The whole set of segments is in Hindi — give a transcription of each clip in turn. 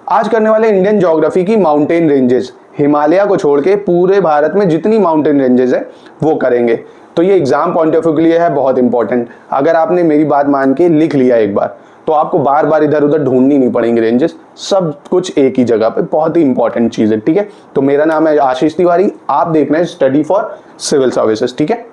आज करने वाले इंडियन ज्योग्राफी की माउंटेन रेंजेस, हिमालय को छोड़ के पूरे भारत में जितनी माउंटेन रेंजेस है वो करेंगे। तो ये एग्जाम पॉइंट ऑफ व्यू के लिए है बहुत इंपॉर्टेंट। अगर आपने मेरी बात मान के लिख लिया एक बार तो आपको बार बार इधर उधर ढूंढनी नहीं पड़ेंगे रेंजेस, सब कुछ एक ही जगह पे। बहुत ही इंपॉर्टेंट चीज है, ठीक है। तो मेरा नाम है आशीष तिवारी, आप देख रहे हैं स्टडी फॉर सिविल सर्विसेज, ठीक है।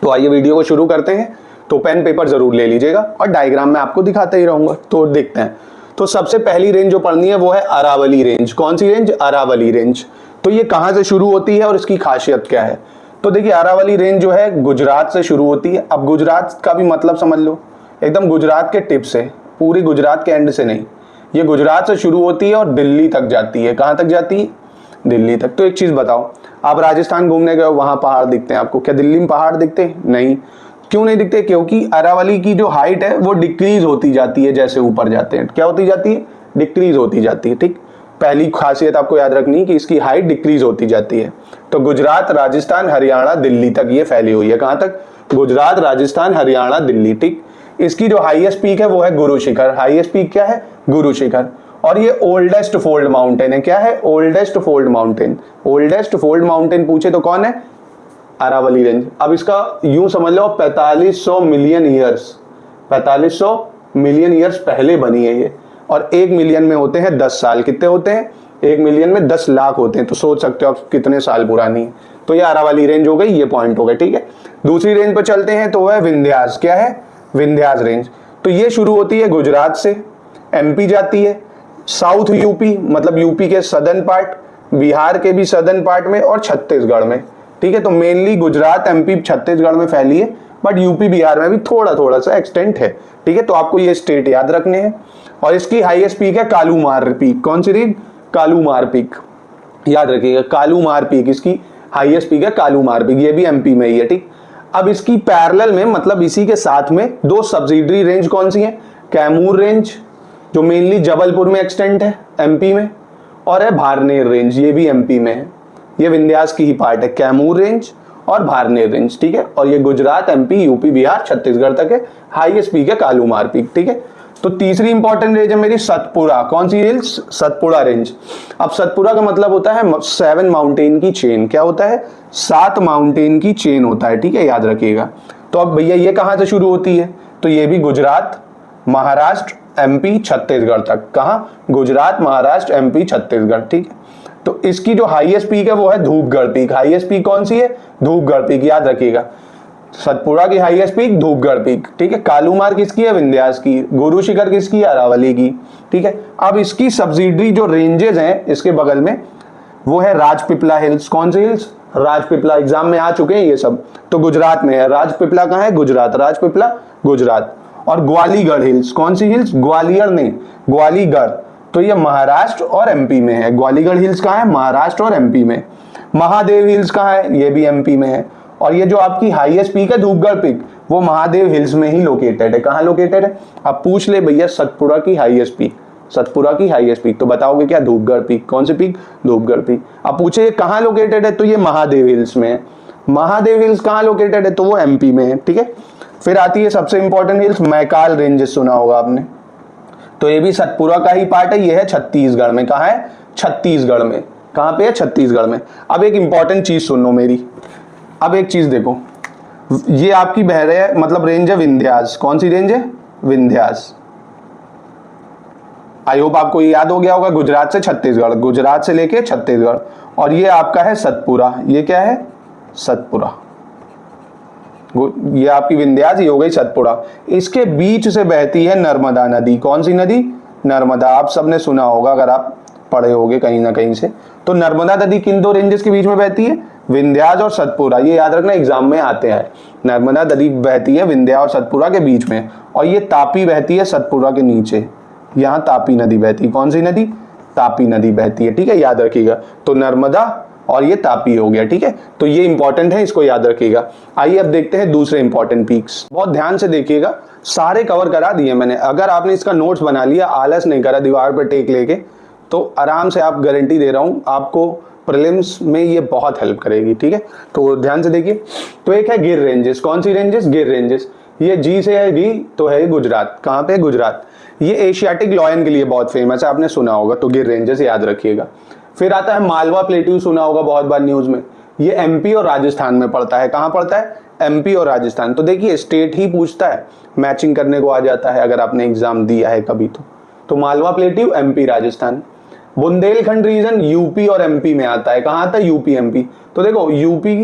तो आइए वीडियो को शुरू करते हैं। तो पेन पेपर जरूर ले लीजिएगा और डायग्राम में आपको दिखाते ही रहूंगा। तो देखते हैं। तो सबसे पहली रेंज जो पढ़नी है वो है अरावली रेंज। कौन सी रेंज? अरावली रेंज। तो ये कहां से शुरू होती है और इसकी खासियत क्या है? तो देखिए, अरावली रेंज जो है गुजरात से शुरू होती है। अब गुजरात का भी मतलब समझ लो, एकदम गुजरात के टिप से, पूरी गुजरात के एंड से नहीं। ये गुजरात से शुरू होती है और दिल्ली तक जाती है। कहां तक जाती है? दिल्ली तक। तो एक चीज बताओ, आप राजस्थान घूमने गए, वहां पहाड़ दिखते हैं आपको? क्या दिल्ली में पहाड़ दिखते हैं? नहीं। क्यों नहीं दिखते? क्योंकि अरावली की जो हाइट है वो डिक्रीज होती जाती है जैसे ऊपर जाते हैं। क्या होती जाती है? डिक्रीज होती जाती है, ठीक। पहली खासियत आपको याद रखनी कि इसकी हाइट डिक्रीज होती जाती है। तो गुजरात, राजस्थान, हरियाणा, दिल्ली तक ये फैली हुई है। कहां तक? गुजरात, राजस्थान, हरियाणा, दिल्ली, ठीक। इसकी जो हाईएस्ट पीक है वो है गुरु शिखर। हाईएस्ट पीक क्या है? गुरु शिखर। और ये ओल्डेस्ट फोल्ड माउंटेन है। क्या है? Oldest fold mountain. Oldest fold mountain पूछे तो कौन है? अरावली रेंज। अब इसका यूं समझ लो 4500 मिलियन ईयर्स, 4500 मिलियन ईयर्स पहले बनी है ये। और 1 मिलियन में होते हैं 10 साल। कितने होते हैं? 1 मिलियन में 10 लाख होते हैं। तो सोच सकते हो आप कितने साल पुरानी है। तो ये अरावली रेंज हो गई, ये पॉइंट हो गए, ठीक है। दूसरी रेंज पर चलते हैं तो वह है विंध्यास। क्या है? विंध्यास रेंज। तो ये शुरू होती है गुजरात से, एमपी जाती है, साउथ यूपी मतलब यूपी के सदर्न पार्ट, बिहार के भी सदर्न पार्ट में और छत्तीसगढ़ में, ठीक है। तो मेनली गुजरात, एमपी, छत्तीसगढ़ में फैली है, बट यूपी बिहार में भी थोड़ा थोड़ा सा एक्सटेंट है, ठीक है। तो आपको ये स्टेट याद रखने हैं। और इसकी हाईएस्ट पीक है कालूमार पीक। कौन सी रेंज? कालूमार पीक, याद रखिएगा। कालूमार पीक इसकी हाईएस्ट पीक है, कालूमार पीक। ये भी एमपी में ही है, ठीक। अब इसकी पैरेलल में मतलब इसी के साथ में दो सब्सिडरी रेंज कौन सी है? कैमूर रेंज जो मेनली जबलपुर में एक्सटेंट है एमपी में, और है भारनेर रेंज, ये भी एमपी में है। ये विंध्यास की ही पार्ट है, कैमूर रेंज और भारनेर रेंज, ठीक है। और ये गुजरात, एमपी, यूपी, बिहार, छत्तीसगढ़ तक है। हाईएस्ट पीक है कालूमार पीक, ठीक है। तो तीसरी इंपॉर्टेंट रेंज है मेरी सतपुड़ा। कौन सी रेंज? सतपुड़ा रेंज। अब सतपुड़ा का मतलब होता है 7 माउंटेन की चेन। क्या होता है? 7 माउंटेन की चेन होता है, ठीक है, याद रखिएगा। तो अब भैया ये कहां से शुरू होती है? तो ये भी गुजरात, महाराष्ट्र, एमपी, छत्तीसगढ़ तक। कहां? गुजरात, महाराष्ट्र, एमपी, छत्तीसगढ़, ठीक है। तो इसकी जो हाईएस्ट पीक है वो है धूपगढ़ पीक। हाईएस्ट पीक कौन सी है? धूपगढ़ पीक, याद रखिएगा। सतपुड़ा की हाईएस्ट पीक धूपगढ़ पीक, ठीक है। कालूमार किसकी है? विंध्यास की। गुरु शिखर किसकी है? अरावली की, ठीक है। अब इसकी सब्सिडरी जो रेंजेस हैं इसके बगल में वो है राजपीपला हिल्स। कौन सी हिल्स? राजपीपला। एग्जाम में आ चुके हैं ये सब। तो गुजरात में है। राजपीपला कहां है? गुजरात। राजपीपला गुजरात। और ग्वालीगढ़ हिल्स। कौन सी हिल्स? ग्वालियर नहीं, ग्वालीगढ़। तो ये महाराष्ट्र और एमपी में है। ग्वालीगढ़ हिल्स कहां है? महाराष्ट्र और एमपी में। महादेव हिल्स कहां है? ये भी एमपी में है। और ये जो आपकी हाईएस्ट पीक है धूपगढ़ पीक, वो महादेव हिल्स में ही लोकेटेड है। कहां लोकेटेड है? अब पूछ ले भैया सतपुड़ा की हाईएस्ट पीक, सतपुड़ा की हाईएस्ट पीक, तो बताओगे क्या? धूपगढ़ पीक। कौन सी पीक? धूपगढ़ पीक। अब पूछे ये कहां लोकेटेड है? तो ये महादेव हिल्स में है। महादेव हिल्स कहां लोकेटेड है? तो वो एमपी में है, ठीक है। फिर आती है सबसे इंपॉर्टेंट हिल्स, मैकाल रेंजेस, सुना होगा आपने। तो ये भी सतपुड़ा का ही पार्ट है। ये है छत्तीसगढ़ में। कहां है? छत्तीसगढ़ में। कहां पे है? छत्तीसगढ़ में। अब एक इंपॉर्टेंट चीज सुन लो मेरी। अब एक चीज देखो, ये आपकी बह रहे है मतलब रेंज है विंध्यास। कौन सी रेंज है? विंध्यास। आई होप आपको ये याद हो गया होगा। गुजरात से छत्तीसगढ़, गुजरात से लेके छत्तीसगढ़। और ये आपका है सतपुड़ा। ये क्या है? सतपुड़ा। ये आपकी विंध्यास, ये हो गई सतपुड़ा। इसके बीच से बहती है नर्मदा नदी। कौन सी नदी? नर्मदा। आप सबने सुना होगा अगर आप पढ़े होगे कहीं ना कहीं से। तो नर्मदा नदी किन दो रेंजेस के बीच में बहती है? विंध्यास और सतपुड़ा। ये याद रखना, एग्जाम में आते हैं। नर्मदा नदी बहती है विंध्या और सतपुड़ा के बीच में। और ये तापी बहती है सतपुड़ा के नीचे। यहाँ तापी नदी बहती है। कौन सी नदी? तापी नदी बहती है, ठीक है, याद रखिएगा। तो नर्मदा और ये तापी हो गया, ठीक है। तो ये इंपॉर्टेंट है, इसको याद रखिएगा। आइए अब देखते हैं दूसरे इंपॉर्टेंट पीक्स। बहुत ध्यान से देखिएगा, सारे कवर करा दिए मैंने। अगर आपने इसका नोट्स बना लिया, आलस नहीं करा दीवार पर टेक लेके, तो आराम से आप गारंटी दे रहा हूं आपको प्रीलिम्स में ये बहुत हेल्प करेगी, ठीक है। तो ध्यान से देखिए। तो एक है गिर रेंजेस। कौन सी रेंजेस? गिर रेंजेस। ये जी से है, गी तो है गुजरात। कहां पे? गुजरात। ये एशियाटिक लॉयन के लिए बहुत फेमस है, आपने सुना होगा, तो गिर रेंजेस याद रखिएगा। फिर आता है मालवा प्लेट्यू, सुना होगा बहुत बार न्यूज में, ये एमपी और राजस्थान में पड़ता है। कहाँ पड़ता है? एमपी और राजस्थान। तो देखिए स्टेट ही पूछता है, मैचिंग करने को आ जाता है अगर आपने एग्जाम दिया है कभी तो Malwa plateau MP Rajasthan. Bundelkhand region UP और एमपी में आता है। कहाँ आता है? UP MP. तो देखो यूपी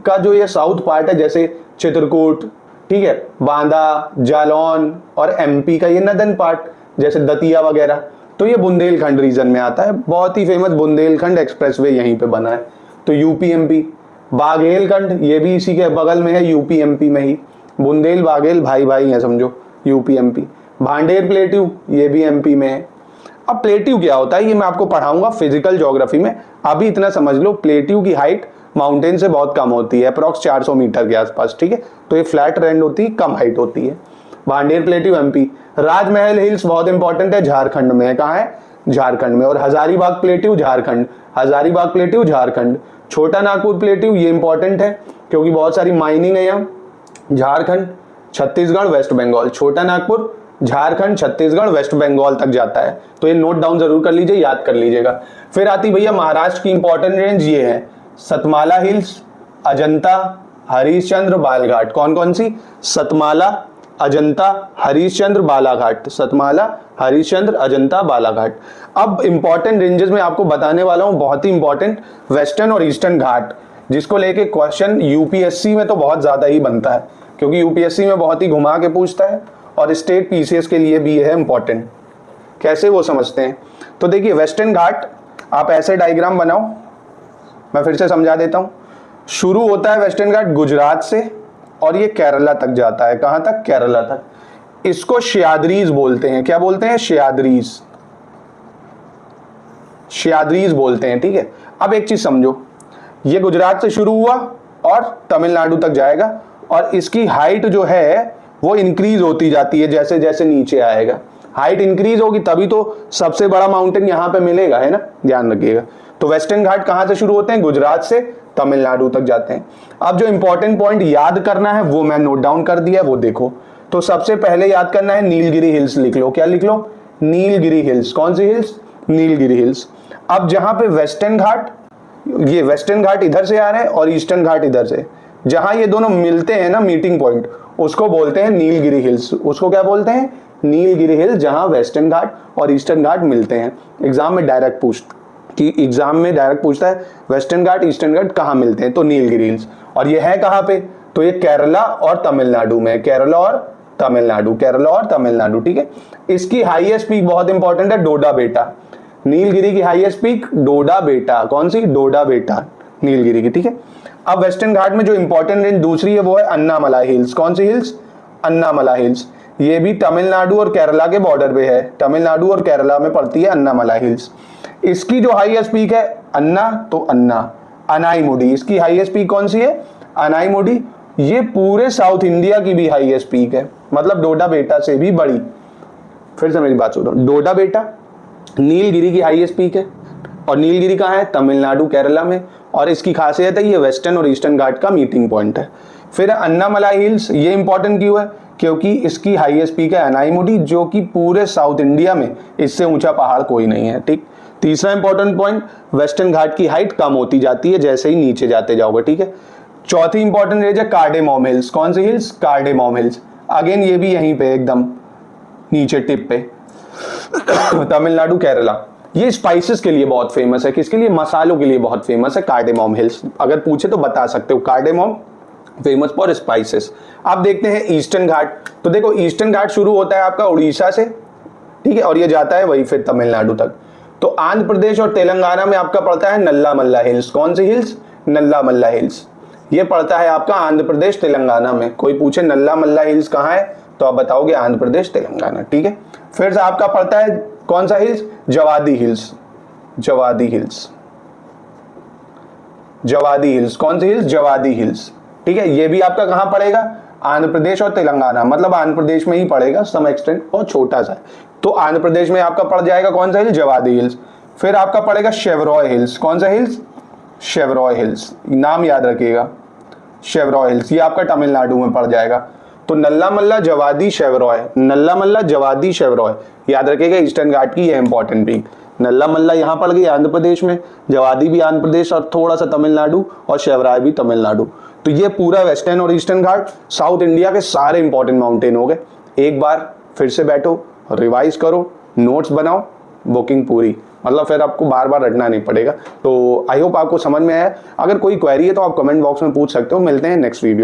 का जो ये साउथ पार्ट है, जैसे चित्रकूट, ठीक है, बांदा, जालौन, और एमपी का ये नदन पार्ट जैसे दतिया वगैरह, तो ये बुंदेलखंड रीजन में आता है। बहुत ही फेमस बुंदेलखंड एक्सप्रेसवे यहीं पे बना है, तो यूपी एमपी। बाघेलखंड ये भी इसी के बगल में है, यूपी एमपी में ही। बुंदेल बाघेल भाई भाई है समझो, यूपी एमपी। भांडेर प्लेट्यू ये भी एमपी में है। अब प्लेट्यू क्या होता है ये मैं आपको पढ़ाऊंगा फिजिकल ज्योग्राफी में, अभी इतना समझ लो, प्लेट्यू की हाइट माउंटेन से बहुत कम होती है, अप्रॉक्स 400 मीटर के आसपास, ठीक है, तो ये फ्लैट रैंड होती है, कम हाइट होती है। Bhander plateau MP. Rajmahal hills बहुत इंपॉर्टेंट है, झारखंड में है। कहाँ है? झारखंड में। और Hazaribagh plateau Jharkhand, Hazaribagh plateau Jharkhand. Chota Nagpur plateau ये इंपॉर्टेंट है क्योंकि बहुत सारी माइनिंग है यहाँ, झारखंड, छत्तीसगढ़, वेस्ट बंगाल। छोटा नागपुर झारखंड, छत्तीसगढ़, वेस्ट बंगाल तक जाता है, तो ये नोट डाउन जरूर कर लीजिए, याद कर लीजिएगा। फिर आती भैया महाराष्ट्र की इंपॉर्टेंट रेंज, ये है सतमाला हिल्स, अजंता, हरिश्चंद्र, बालघाट। कौन कौन सी? सतमाला, अजंता, हरिश्चंद्र, बालाघाट। सतमाला, हरिश्चंद्र, अजंता, बालाघाट। अब इंपॉर्टेंट रेंजेस में आपको बताने वाला हूं, बहुत ही इंपॉर्टेंट, वेस्टर्न और ईस्टर्न घाट, जिसको लेके क्वेश्चन यूपीएससी में तो बहुत ज्यादा ही बनता है, क्योंकि यूपीएससी में बहुत ही घुमा के पूछता है, और स्टेट पीसीएस के लिए भी है इंपॉर्टेंट। कैसे वो समझते हैं? तो देखिए वेस्टर्न घाट, आप ऐसे डायग्राम बनाओ, मैं फिर से समझा देता हूं। शुरू होता है वेस्टर्न घाट गुजरात से, और ये केरला तक जाता है। कहां तक? केरला तक। इसको सह्याद्रीज बोलते हैं। क्या बोलते हैं? सह्याद्रीज, सह्याद्रीज बोलते हैं, ठीक है। अब एक चीज समझो, ये गुजरात से शुरू हुआ और तमिलनाडु तक जाएगा, और इसकी हाइट जो है वो इंक्रीज होती जाती है जैसे जैसे नीचे आएगा। हाइट इंक्रीज होगी तभी तो सबसे बड़ा माउंटेन यहाँ पे मिलेगा, है ना, ध्यान रखिएगा। तो वेस्टर्न घाट कहाँ से शुरू होते हैं? गुजरात से तमिलनाडु तक जाते हैं। अब जो इंपॉर्टेंट पॉइंट याद करना है वो मैं नोट डाउन कर दिया, वो देखो। तो सबसे पहले याद करना है नीलगिरी हिल्स, लिख लो। क्या लिख लो? नीलगिरी हिल्स। कौन सी हिल्स? नीलगिरी हिल्स। अब जहां पे वेस्टर्न घाट, ये वेस्टर्न घाट इधर से आ रहे हैं और ईस्टर्न घाट इधर से, जहां ये दोनों मिलते हैं ना, मीटिंग पॉइंट, उसको बोलते हैं नीलगिरी हिल्स। उसको क्या बोलते हैं? नीलगिरी हिल्स, जहां वेस्टर्न घाट और ईस्टर्न घाट मिलते हैं। एग्जाम में डायरेक्ट पूछता है वेस्टर्न घाट ईस्टर्न घाट कहां मिलते हैं, तो नीलगिरी हिल्स। और ये है कहां पे? तो ये केरला और तमिलनाडु में, केरला और तमिलनाडु, केरला और तमिलनाडु, ठीक है। इसकी हाईएस्ट पीक बहुत इंपॉर्टेंट है, डोडा बेटा। नीलगिरी की हाईएस्ट पीक डोडा बेटा। कौन सी? डोडा बेटा, नीलगिरी की, ठीक है। अब वेस्टर्न घाट में जो इंपॉर्टेंट रेंज दूसरी है वो है अन्नामलाई हिल्स। कौन सी हिल्स? अन्नामलाई हिल्स। ये भी तमिलनाडु और केरला के बॉर्डर पे है, तमिलनाडु और केरला में पड़ती है अन्नामलाई हिल्स। इसकी जो हाईएस्ट पीक है अन्ना, तो अन्ना, अनाईमुडी। इसकी हाईएस्ट पीक कौन सी है? अनाईमुडी। ये पूरे साउथ इंडिया की भी हाईएस्ट पीक है, मतलब डोडा बेटा से भी बड़ी। फिर से मेरी बात सुनो, डोडा बेटा नीलगिरी की हाईएस्ट पीक है, और नीलगिरी कहाँ है? तमिलनाडु केरला में, और इसकी खासियत है ये वेस्टर्न और ईस्टर्न घाट का मीटिंग पॉइंट है। फिर अन्नामलाई हिल्स, ये इंपॉर्टेंट क्यों है? क्योंकि इसकी हाईएस्ट पीक है अनाईमुडी, जो कि पूरे साउथ इंडिया में इससे ऊंचा पहाड़ कोई नहीं है, ठीक। तीसरा इंपॉर्टेंट पॉइंट, वेस्टर्न घाट की हाइट कम होती जाती है जैसे ही नीचे जाते जाओगे, ठीक है। चौथी इंपॉर्टेंट रेंज है कार्डेमोम हिल्स। कौन सी हिल्स? Cardamom hills. अगेन ये भी यहीं पे एकदम नीचे टिप पे, तमिलनाडु केरला। ये स्पाइसेस के लिए बहुत फेमस है। किसके लिए? मसालों के लिए बहुत फेमस है कार्डेमोम हिल्स। अगर पूछे तो बता सकते हो, कार्डेमोम फेमस फॉर स्पाइसेस। अब देखते हैं ईस्टर्न घाट। तो देखो ईस्टर्न घाट शुरू होता है आपका उड़ीसा से, ठीक है, और ये जाता है वही फिर तमिलनाडु तक। तो आंध्र प्रदेश और तेलंगाना में आपका पड़ता है नल्ला मल्ला हिल्स। कौन सी हिल्स? नल्ला मल्ला हिल्स। ये पड़ता है आपका आंध्र प्रदेश तेलंगाना में। कोई पूछे नल्ला मल्ला हिल्स कहाँ है, तो आप बताओगे आंध्र प्रदेश तेलंगाना, ठीक है। फिर से आपका पड़ता है कौन सा hills? Javadi hills. Javadi hills, Javadi hills. कौन सी हिल्स? जवादी हिल्स, ठीक है। ये भी आपका कहां पड़ेगा? आंध्र प्रदेश और तेलंगाना, मतलब आंध्र प्रदेश में ही पड़ेगा, सम एक्सटेंट, बहुत छोटा सा। तो आंध्र प्रदेश में आपका पड़ जाएगा कौन सा हिल्स? जवादी हिल्स। फिर आपका पड़ेगा शेवरॉय हिल्स। कौन सा हिल्स? शेवरॉय हिल्स, नाम याद रखिएगा, शेवरॉय हिल्स। ये आपका तमिलनाडु में पड़ जाएगा। तो नल्ला मल्ला जवादी शेवरॉय, नल्ला मल्ला जवादी शेवरॉय, याद रखिएगा ईस्टर्न घाट की ये इंपॉर्टेंट पीक। नल्ला मल्ला यहाँ पड़ गई आंध्र प्रदेश में, जवादी भी आंध्र प्रदेश और थोड़ा सा तमिलनाडु, और शेवराय भी तमिलनाडु। तो ये पूरा वेस्टर्न और ईस्टर्न घाट साउथ इंडिया के सारे इंपॉर्टेंट माउंटेन हो गए। एक बार फिर से बैठो, रिवाइज करो, नोट्स बनाओ, बुकिंग पूरी, मतलब फिर आपको बार बार रटना नहीं पड़ेगा। तो आई होप आपको समझ में आया। अगर कोई क्वेरी है तो आप कमेंट बॉक्स में पूछ सकते हो। मिलते हैं नेक्स्ट वीडियो।